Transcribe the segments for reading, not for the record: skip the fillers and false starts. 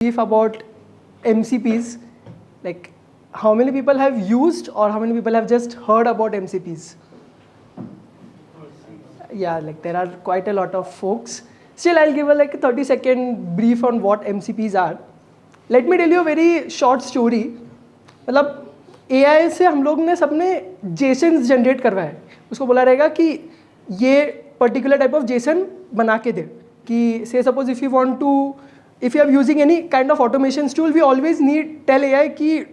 brief about MCPs, like how many people have used or how many people have just heard about MCPs? Yeah, like there are quite a lot of folks. Still, I'll give a 30-second brief on what MCPs are. Let me tell you a very short story. मतलब AI से हम लोग ने सबने JSONs generate करवाया है. उसको बोला रहेगा कि ये पर्टिकुलर टाइप ऑफ JSON बना के दे. कि say suppose if you are using any kind of automation tool, we always need tell AI कि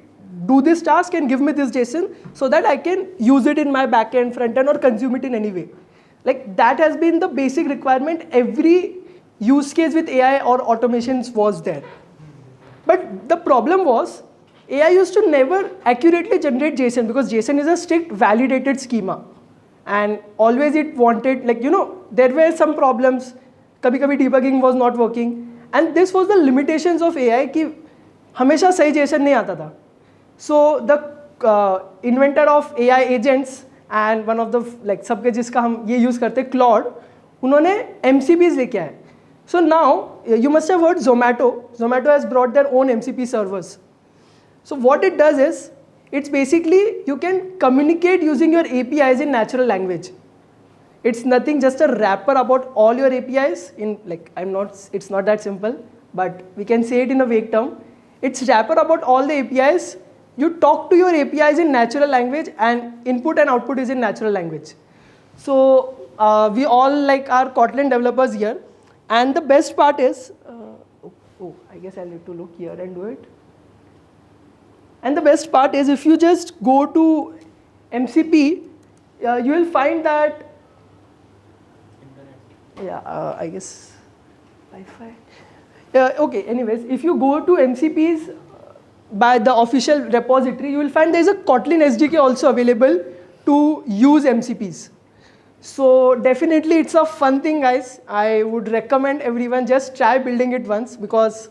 do this task and give me this JSON so that I can use it in my backend, frontend, or consume it in any way. Like that has been the basic requirement. Every use case with AI or automations was there. But the problem was AI used to never accurately generate JSON because JSON is a strict validated schema. And always it wanted, there were some problems. Kabhi-kabhi debugging was not working. And this was the limitations of AI कि हमेशा सही JSON नहीं आता था. So the inventor of AI agents and one of the सबके जिसका हम ये use करते हैं Claude, उन्होंने MCPs लेके आए. So now you must have heard Zomato. Zomato has brought their own MCP servers. So what it does is, it's basically you can communicate using your APIs in natural language. It's nothing, just a wrapper about all your APIs in it's not that simple, but we can say it in a vague term. It's wrapper about all the APIs. You talk to your APIs in natural language and input and output is in natural language. So we all are Kotlin developers here. And the best part is, I guess I'll need to look here and do it. And the best part is if you just go to MCP, you will find that, I guess, Wi-Fi. Okay, anyways, if you go to MCPs by the official repository, you will find there is a Kotlin SDK also available to use MCPs. So definitely it's a fun thing, guys. I would recommend everyone just try building it once because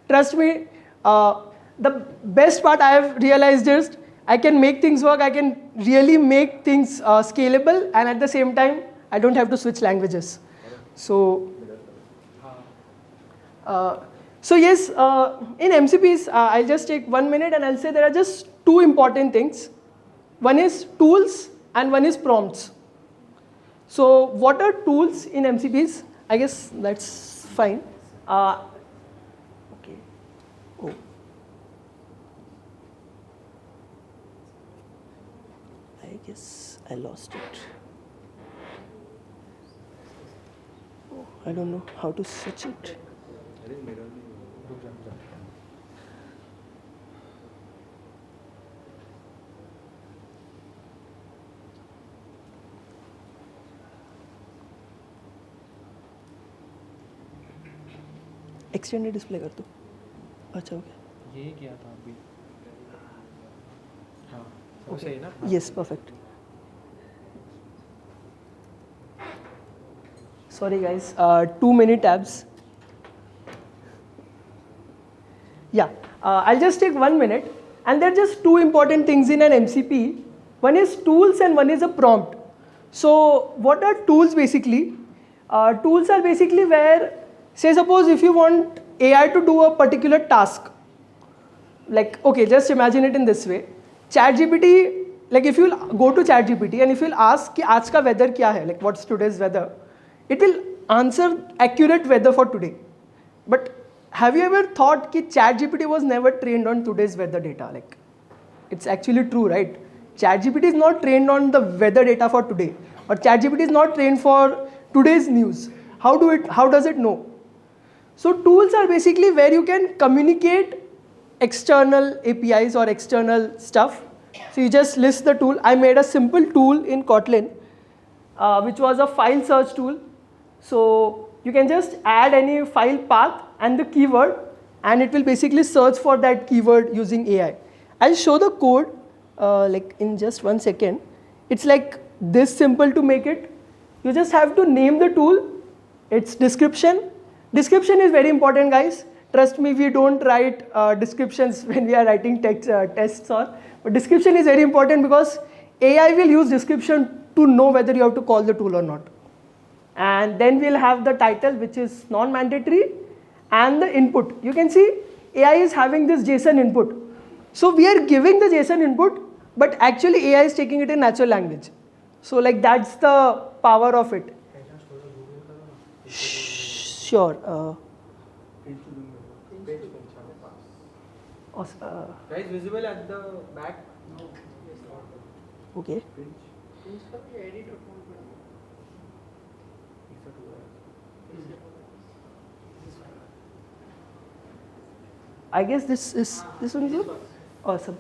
trust me, the best part I have realized is I can make things work. I can really make things scalable, and at the same time, I don't have to switch languages. So yes, in MCPs, I'll just take 1 minute and I'll say there are just two important things. One is tools and one is prompts. So what are tools in MCPs? I guess that's fine. Okay. Oh. I guess I lost it. Oh, I don't know how to switch it. Extended display कर दो. अच्छा हो गया. ये किया था अभी. हाँ वो सही है ना. Yes perfect. Sorry guys, too many tabs. Yeah, I'll just take 1 minute, and there are just two important things in an MCP. One is tools and one is a prompt. So what are tools basically? Tools are basically where, say suppose if you want AI to do a particular task, okay, just imagine it in this way. ChatGPT, if you'll go to ChatGPT and if you'll ask कि आज का weather क्या है, what's today's weather, it will answer accurate weather for today. But have you ever thought that ChatGPT was never trained on today's weather data? It's actually true, right? ChatGPT is not trained on the weather data for today, or ChatGPT is not trained for today's news. How does it know? So tools are basically where you can communicate external APIs or external stuff. So you just list the tool. I made a simple tool in Kotlin, which was a file search tool. So you can just add any file path and the keyword, and it will basically search for that keyword using AI. I'll show the code in just 1 second. It's this simple to make it. You just have to name the tool, its description. Description is very important, guys. Trust me, we don't write descriptions when we are writing tests but description is very important because AI will use description to know whether you have to call the tool or not. And then we'll have the title, which is non-mandatory, and the input. You can see AI is having this JSON input. So we are giving the JSON input, but actually AI is taking it in natural language. So like that's the power of it. Sure. Guys, visible at the back? Okay. I guess this one is good. Awesome.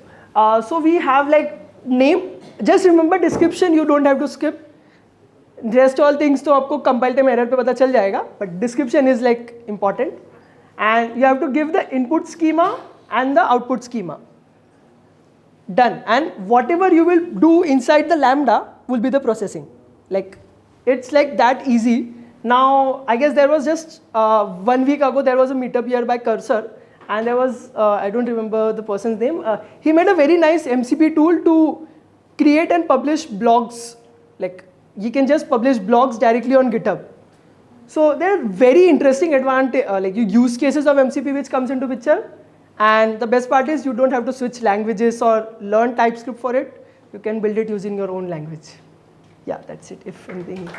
So we have like name. Just remember description. You don't have to skip. Rest all things तो आपको compile time error पे पता चल जाएगा. But description is like important. And you have to give the input schema and the output schema. Done. And whatever you will do inside the Lambda will be the processing. Like it's like that easy. Now I guess there was just 1 week ago there was a meetup here by Cursor. And there was, I don't remember the person's name, he made a very nice MCP tool to create and publish blogs. Like, you can just publish blogs directly on GitHub. So there are very interesting like use cases of MCP which comes into picture. And the best part is you don't have to switch languages or learn TypeScript for it. You can build it using your own language. Yeah, that's it, if anything.